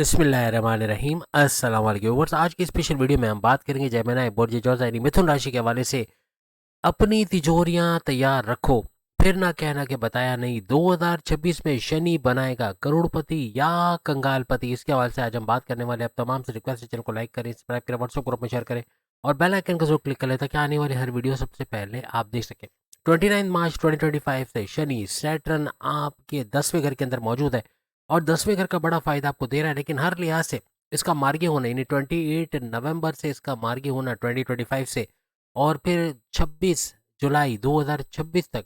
बिस्मिल्लाहिर्रहमानिर्रहीम अस्सलाम वालेकुम व्यूअर्स। आज की स्पेशल वीडियो में हम बात करेंगे जेमिनी बोर्जियोजा यानी मिथुन राशि के हवाले से। अपनी तिजोरियां तैयार रखो, फिर ना कहना कि बताया नहीं। 2026 में शनि बनाएगा करोड़पति या कंगालपति। इसके हवाले से आज हम बात करने वाले हैं। अब तमाम से रिक्वेस्ट है, चैनल को लाइक करें, सब्सक्राइब करें, व्हाट्सएप ग्रुप में शेयर करें और बेल आइकन को जरूर क्लिक कर लें ताकि आने वाली हर वीडियो सबसे पहले आप देख सकें। 29 मार्च 2025 से शनि सैटर्न आपके 10वें घर के अंदर मौजूद है और 10वें घर का बड़ा फायदा आपको दे रहा है, लेकिन हर लिहाज से इसका मार्गी होना यानी 28 नवंबर से इसका मार्गी होना 2025 से और फिर 26 जुलाई 2026 तक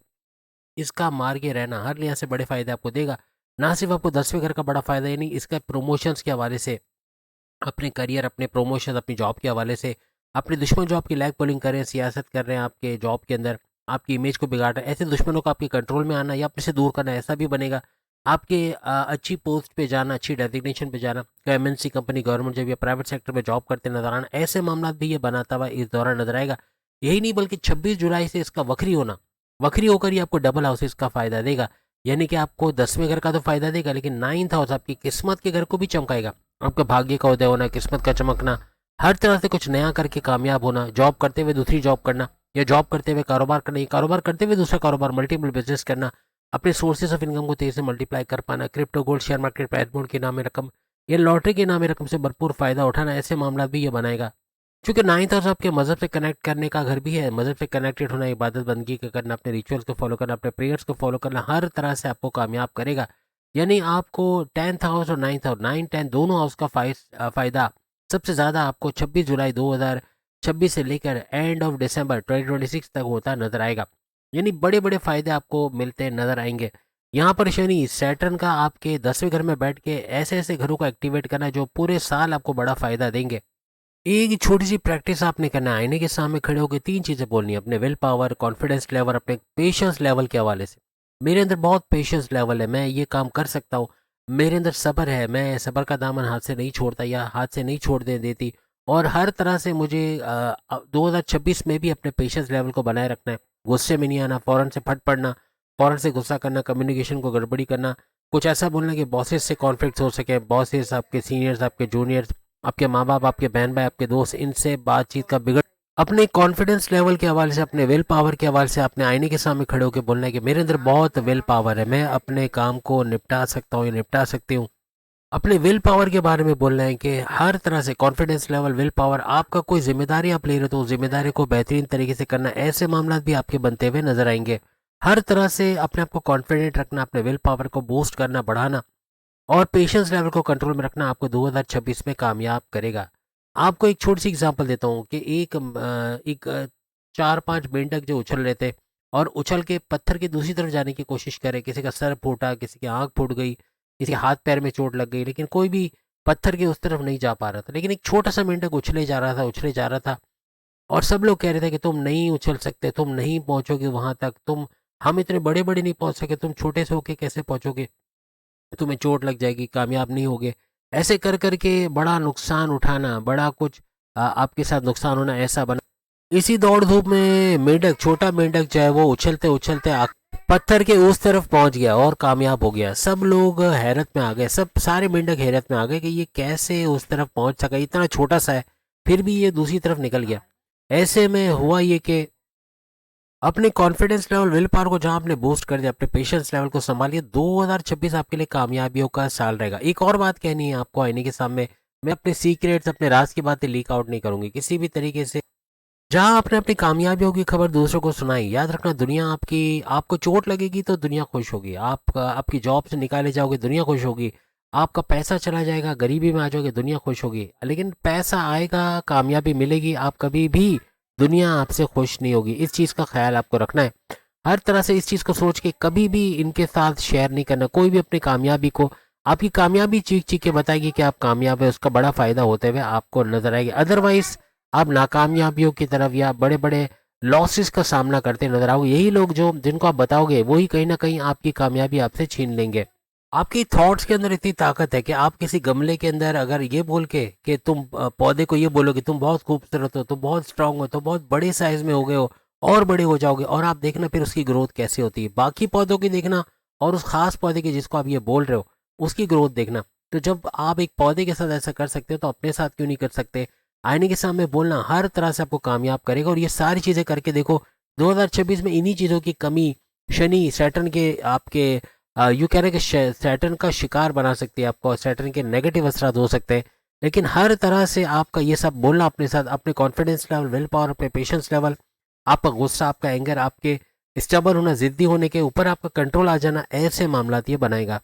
इसका मार्गे रहना हर लिहाज से बड़े फायदे आपको देगा। ना सिर्फ आपको 10वें घर का बड़ा फायदा यानी इसका प्रमोशंस के हवाले से, अपने करियर, अपने प्रमोशन, अपनी जॉब के हवाले से, अपने दुश्मन जो आपकी लैग पुलिंग कर रहे हैं, सियासत कर रहे हैं आपके जॉब के अंदर, आपकी इमेज को बिगाड़ रहे हैं, ऐसे दुश्मनों को आपके कंट्रोल में आना या अपने से दूर करना, ऐसा भी बनेगा। आपके अच्छी पोस्ट पे जाना, अच्छी डेजिग्नेशन पे जाना, एमएनसी कंपनी, गवर्नमेंट जब या प्राइवेट सेक्टर में जॉब करते नजर आना, ऐसे मामला भी ये बनाता हुआ इस दौरान नजर आएगा। यही नहीं बल्कि 26 जुलाई से इसका वक्री होना, वक्री होकर ही आपको डबल हाउसेस का फायदा देगा। यानी कि आपको 10वें घर का तो फायदा देगा, लेकिन 9th हाउस आपकी किस्मत के घर को भी चमकाएगा। आपका भाग्य का उदय होना, किस्मत का चमकना, हर तरह से कुछ नया करके कामयाब होना, जॉब करते हुए दूसरी जॉब करना या जॉब करते हुए कारोबार करना, या कारोबार करते हुए दूसरा कारोबार, मल्टीपल बिजनेस करना, अपने सोर्सेज ऑफ इनकम को तेजी से मल्टीप्लाई कर पाना, crypto, gold, share market, price bond के नामे रकम या लॉटरी के नामे रकम से भरपूर फायदा उठाना, ऐसे मामला भी ये बनाएगा। क्योंकि 9th हाउस आपके मजहब से कनेक्ट करने का घर भी है। मजहब से कनेक्टेड होना, इबादत बंदगी का करना, अपने रिचुअल्स को फॉलो करना, अपने प्रेयर्स को फॉलो करना, हर तरह से आपको कामयाब करेगा। यानी आपको 10th हाउस और 9th हाउस, 9 10 दोनों हाउस का फायदा सबसे ज़्यादा आपको 26 जुलाई 2026 से लेकर एंड ऑफ दिसंबर 2026 तक होता नजर आएगा। यानी बड़े बड़े फायदे आपको मिलते नजर आएंगे। यहाँ पर शनि सैटर्न का आपके 10वें घर में बैठ के ऐसे ऐसे घरों को एक्टिवेट करना जो पूरे साल आपको बड़ा फायदा देंगे। एक छोटी सी प्रैक्टिस आपने करना है, आईने के सामने खड़े होकर 3 चीजें बोलनी है अपने विल पावर, कॉन्फिडेंस लेवल, अपने पेशेंस लेवल के हवाले से। मेरे अंदर बहुत पेशेंस लेवल है, मैं ये काम कर सकता हूँ। मेरे अंदर सब्र है, मैं सब्र का दामन हाथ से नहीं छोड़ता या हाथ से नहीं छोड़ दे देती। और हर तरह से मुझे 2026 में भी अपने पेशेंस लेवल को बनाए रखना है। गुस्से में नहीं आना, फ़ौरन से फट पड़ना, फ़ौरन से गुस्सा करना, कम्युनिकेशन को गड़बड़ी करना, कुछ ऐसा बोलना कि बॉसेस से कॉन्फ्लिक्ट हो सके, बॉसेस, आपके सीनियर्स, आपके जूनियर्स, आपके माँ बाप, आपके बहन भाई, आपके दोस्त, इनसे बातचीत का बिगड़। अपने कॉन्फिडेंस लेवल के हवाले से, अपने विल पावर के हवाले से अपने आईने के सामने खड़े होकर बोलना है कि मेरे अंदर बहुत विल पावर है, मैं अपने काम को निपटा सकता हूँ या निपटा सकती हूँ। अपने विल पावर के बारे में बोलना है कि हर तरह से कॉन्फिडेंस लेवल, विल पावर, आपका कोई जिम्मेदारी आप ले रहे हो तो उस जिम्मेदारी को बेहतरीन तरीके से करना, ऐसे मामला भी आपके बनते हुए नजर आएंगे। हर तरह से अपने आप को कॉन्फिडेंट रखना, अपने विल पावर को बूस्ट करना, बढ़ाना और पेशेंस लेवल को कंट्रोल में रखना आपको 2026 में कामयाब करेगा। आपको एक छोटी सी एग्जांपल देता हूँ कि एक 4-5 मेंढक जो उछल रहे थे और उछल के पत्थर की दूसरी तरफ जाने की कोशिश करे, किसी का सर फूटा, किसी की आंख फूट गई, किसी के हाथ पैर में चोट लग गई, लेकिन कोई भी पत्थर के उस तरफ नहीं जा पा रहा था। लेकिन एक छोटा सा मेंढक उछले जा रहा था, उछले जा रहा था और सब लोग कह रहे थे कि तुम नहीं उछल सकते, तुम नहीं पहुंचोगे वहां तक, तुम, हम इतने बड़े बड़े नहीं पहुंच सके, तुम छोटे से होके कैसे पहुंचोगे, तुम्हें चोट लग जाएगी, कामयाब नहीं होगे। ऐसे कर करके बड़ा नुकसान उठाना, बड़ा कुछ आपके साथ नुकसान होना, ऐसा बना। इसी दौड़ धूप में मेंढक, छोटा मेंढक जो है वो उछलते उछलते पत्थर के उस तरफ पहुंच गया और कामयाब हो गया। सब लोग हैरत में आ गए, सब सारे मेंढक हैरत में आ गए कि ये कैसे उस तरफ पहुंच सका, इतना छोटा सा है फिर भी ये दूसरी तरफ निकल गया। ऐसे में हुआ ये कि अपने कॉन्फिडेंस लेवल, विल पावर को जहां आपने बूस्ट कर दिया, अपने पेशेंस लेवल को संभालिए, 2026 आपके लिए कामयाबियों का साल रहेगा। एक और बात कहनी है आपको आईने के सामने, मैं अपने सीक्रेट्स, अपने राज की बातें लीक आउट नहीं करूंगी किसी भी तरीके से। जहां आपने अपनी कामयाबियों की खबर दूसरों को सुनाई, याद रखना दुनिया आपकी, आपको चोट लगेगी तो दुनिया खुश होगी, आप आपकी जॉब से निकाले जाओगे दुनिया खुश होगी, आपका पैसा चला जाएगा, गरीबी में आ जाओगे, दुनिया खुश होगी, लेकिन पैसा आएगा, कामयाबी मिलेगी, आप कभी भी, दुनिया आपसे खुश नहीं होगी। इस चीज़ का ख्याल आपको रखना है। हर तरह से इस चीज़ को सोच के कभी भी इनके साथ शेयर नहीं करना। कोई भी अपनी कामयाबी को, आपकी कामयाबी चीख चीख के बताएगी कि आप कामयाब है, उसका बड़ा फायदा होते हुए आपको नजर आएगा। अदरवाइज आप नाकामयाबियों की तरफ या बड़े बड़े लॉसेस का सामना करते नजर आओगे। यही लोग जो, जिनको आप बताओगे, वही कहीं ना कहीं आपकी कामयाबी आपसे छीन लेंगे। आपकी थॉट्स के अंदर इतनी ताकत है कि आप किसी गमले के अंदर अगर ये बोल के कि तुम पौधे को ये बोलोगे तुम बहुत खूबसूरत हो, तुम बहुत स्ट्रांग हो, तुम बहुत बड़े साइज में हो गए हो और बड़े हो जाओगे, और आप देखना फिर उसकी ग्रोथ कैसे होती है। बाकी पौधों की देखना और उस खास पौधे की जिसको आप ये बोल रहे हो उसकी ग्रोथ देखना। तो जब आप एक पौधे के साथ ऐसा कर सकते हो तो अपने साथ क्यों नहीं कर सकते। आईने के सामने बोलना हर तरह से आपको कामयाब करेगा, और ये सारी चीज़ें करके देखो 2026 में इन्हीं चीज़ों की कमी शनि सैटर्न के आपके यू कह रहे कि सैटर्न का शिकार बना सकती है आपको, और सैटर्न के नेगेटिव असरात हो सकते हैं। लेकिन हर तरह से आपका ये सब बोलना अपने साथ, अपने कॉन्फिडेंस लेवल, विल पावर, अपने पेशेंस लेवल, आपका गुस्सा, आपका एंगर, आपके स्टबर्न होना, जिद्दी होने के ऊपर आपका कंट्रोल आ जाना, ऐसे मामला ये बनाएगा।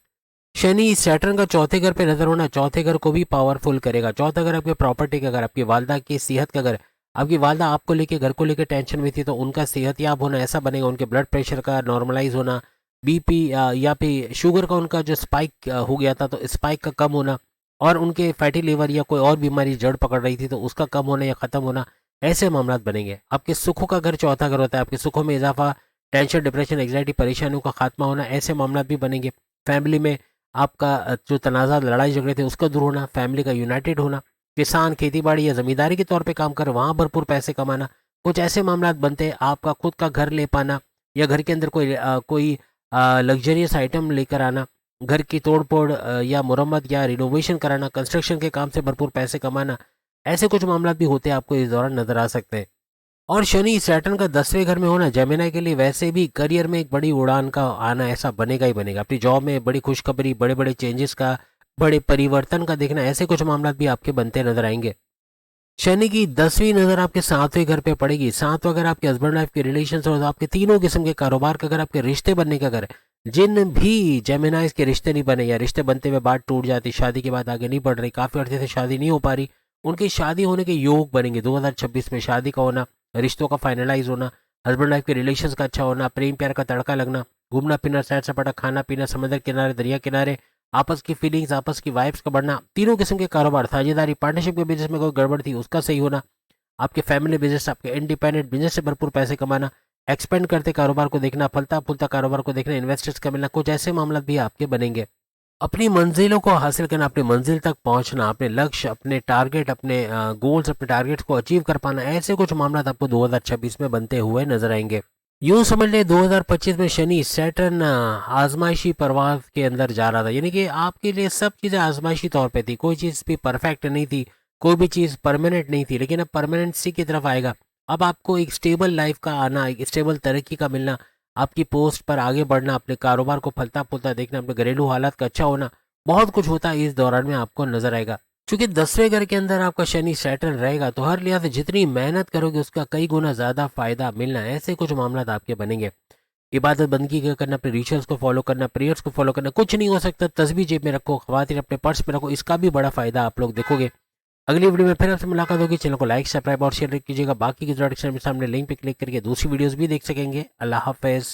शनि सैटर्न का चौथे घर पे नजर होना चौथे घर को भी पावरफुल करेगा। चौथा घर आपके प्रॉपर्टी का घर, आपकी वालदा की सेहत का घर। आपकी वालदा आपको लेके, घर को लेके टेंशन में थी, तो उनका सेहतयाब होना ऐसा बनेगा, उनके ब्लड प्रेशर का नॉर्मलाइज होना, बीपी या फिर शुगर का उनका जो स्पाइक हो गया था, तो स्पाइक का कम होना, और उनके फैटी लिवर या कोई और बीमारी जड़ पकड़ रही थी तो उसका कम होना या खत्म होना, ऐसे मामला बनेंगे। आपके सुखों का घर चौथा घर होता है, आपके सुखों में इजाफा, टेंशन, डिप्रेशन, एग्जाइटी, परेशानियों का खात्मा होना, ऐसे मामला भी बनेंगे। फैमिली में आपका जो तनाज़ा, लड़ाई झगड़े थे, उसका दूर होना, फैमिली का यूनाइटेड होना, किसान खेती बाड़ी या जमींदारी के तौर पे काम कर वहाँ भरपूर पैसे कमाना, कुछ ऐसे मामला बनते हैं। आपका खुद का घर ले पाना, या घर के अंदर कोई लग्जरियस आइटम लेकर आना, घर की तोड़ फोड़ या मुरम्मत या रिनोवेशन कराना, कंस्ट्रक्शन के काम से भरपूर पैसे कमाना, ऐसे कुछ मामला भी होते हैं, आपको इस दौरान नजर आ सकते हैं। और शनि सैटर्न का 10वें घर में होना जेमिनी के लिए वैसे भी करियर में एक बड़ी उड़ान का आना ऐसा बनेगा ही बनेगा। अपनी जॉब में बड़ी खुशखबरी, बड़े बड़े चेंजेस का, बड़े परिवर्तन का देखना, ऐसे कुछ मामला भी आपके बनते नजर आएंगे। शनि की 10वीं नजर आपके 7वें घर पे पड़ेगी। 7वां घर आपके हस्बैंड वाइफ के रिलेशन और आपके तीनों किस्म के कारोबार का घर, आपके रिश्ते बनने का घर। जिन भी जेमिनाइज के रिश्ते नहीं बने, या रिश्ते बनते हुए बात टूट जाती, शादी के बाद आगे नहीं बढ़ रही, काफी अर्से से शादी नहीं हो पा रही, उनकी शादी होने के योग बनेंगे। 2026 में शादी का होना, रिश्तों का फाइनलाइज होना, हस्बैंड वाइफ के रिलेशन का अच्छा होना, प्रेम प्यार का तड़का लगना, घूमना फिरना, सैर सपाटा, खाना पीना, समंदर किनारे, दरिया किनारे, आपस की फीलिंग्स, आपस की वाइब्स का बढ़ना, तीनों किस्म के कारोबार, साझेदारी, पार्टनरशिप के बिजनेस में कोई गड़बड़ थी उसका सही होना, आपके फैमिली बिजनेस, आपके इंडिपेंडेंट बिजनेस से भरपूर पैसे कमाना, एक्सपेंड करते कारोबार को देखना, फलता फूलता कारोबार को देखना, इन्वेस्टर्स का मिलना, कुछ ऐसे मामला भी आपके बनेंगे। अपनी मंजिलों को हासिल करना, अपनी मंजिल तक पहुंचना, अपने लक्ष्य, अपने टारगेट, अपने गोल्स, अपने टारगेट्स को अचीव कर पाना, ऐसे कुछ मामला आपको 2026 में बनते हुए नजर आएंगे। यूं समझ ले 2025 में शनि सैटर्न आजमाइशी प्रवाह के अंदर जा रहा था, यानी कि आपके लिए सब चीज़ें आजमाइशी तौर पे थी, कोई चीज़ भी परफेक्ट नहीं थी, कोई भी चीज़ परमानेंट नहीं थी, लेकिन अब परमानेंसी की तरफ आएगा। अब आपको एक स्टेबल लाइफ का आना, एक स्टेबल तरक्की का मिलना, आपकी पोस्ट पर आगे बढ़ना, अपने कारोबार को फलता फूलता देखना, अपने घरेलू हालात का अच्छा होना, बहुत कुछ होता है इस दौरान में आपको नजर आएगा। क्योंकि 10वें घर के अंदर आपका शनि सैटर्न रहेगा, तो हर लिहाज से जितनी मेहनत करोगे उसका कई गुना ज्यादा फायदा मिलना, ऐसे कुछ मामला आपके बनेंगे। इबादत बंदगी का करना, अपने रिचुअल्स को फॉलो करना, प्रेयर्स को फॉलो करना, कुछ नहीं हो सकता तस्बीह जेब में रखो, खवातीर अपने पर्स में रखो, इसका भी बड़ा फायदा आप लोग देखोगे। अगली वीडियो में फिर आपसे मुलाकात होगी। चैनल को लाइक, सब्सक्राइब और शेयर कीजिएगा। बाकी की जो सामने लिंक पे क्लिक करके दूसरी वीडियोस भी देख सकेंगे। अल्लाह हाफिज।